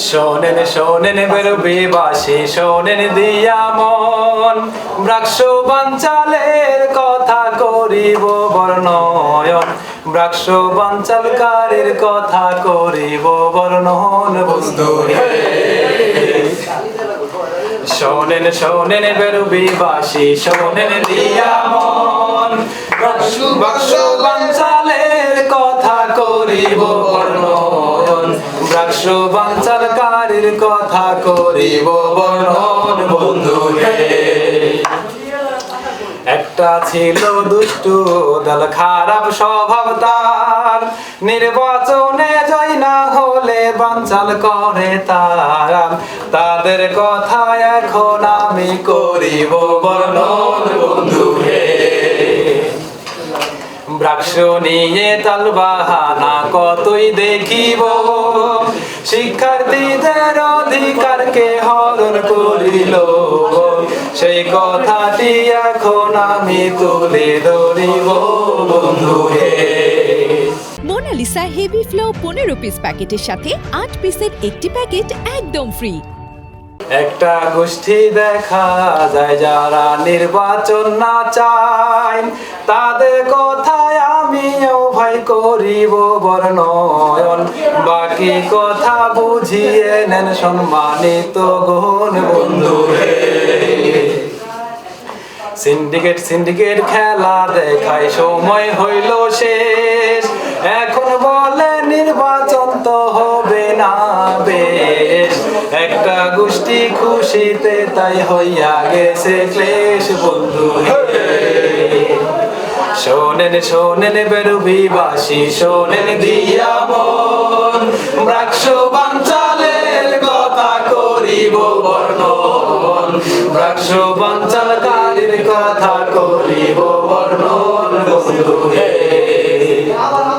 শোনেন শোনেন বেরুবিবাসী শোনেন দিয়া মন ব্রাক্ষ বাঞ্চালের কথা করিব বর্ণয়ন ব্রাক্ষ বাঞ্চালকারীর কথা করিব বর্ণন বন্ধু শোনেন শোনেন বেরুবিবাসী শোনেন দিয়া মন ব্রাক্ষ বাঞ্চালের কথা করিব বর্ণয়ন ব্রাক্ষ বাঞ্চালকারীর কথা করিব বর্ণন বন্ধু একটা ছিল দুষ্টু দল খারাপ স্বভাব তার নির্বাচনে জয় না হলে বানচাল করে তারা তাদের কথা এখন আমি করিব বর্ণন বন্ধু ব্রাক্ষ নিয়ে তাল বাহানা কতই দেখিব শিক্ষার্থীদের অধিকারকে হরণ করিল সেই কথাটি এখন আমি তুলে ধরিব বন্ধু হে মোনালিসা হেভি ফ্লো 15 পিস প্যাকেটের সাথে 8 পিসের একটি প্যাকেট একদম ফ্রি। একটা গোষ্ঠী দেখা যায় যারা নির্বাচন না চায় তাদের কথায় আমিও ভাই করিব বর্ণয়ন বাকি কথা বুঝিয়ে নেন সম্মানিত গণ বন্ধু সিন্ডিকেট খেলা দেখায় সময় হইল শেষ এখন বলে নির্বাচন তো হবে না বেশ একটা গোষ্ঠী খুশিতে তাই হইয়া গেছে ক্লেশ বন্ধু শোনেন শোনেন বেরুবিবাসী শোনেন দিয়া মন ব্রাক্ষ বাঞ্চালের কথা করিব বর্ণন ব্রাক্ষ বাঞ্চালকারীর কথা করিব বর্ণন বন্ধু হে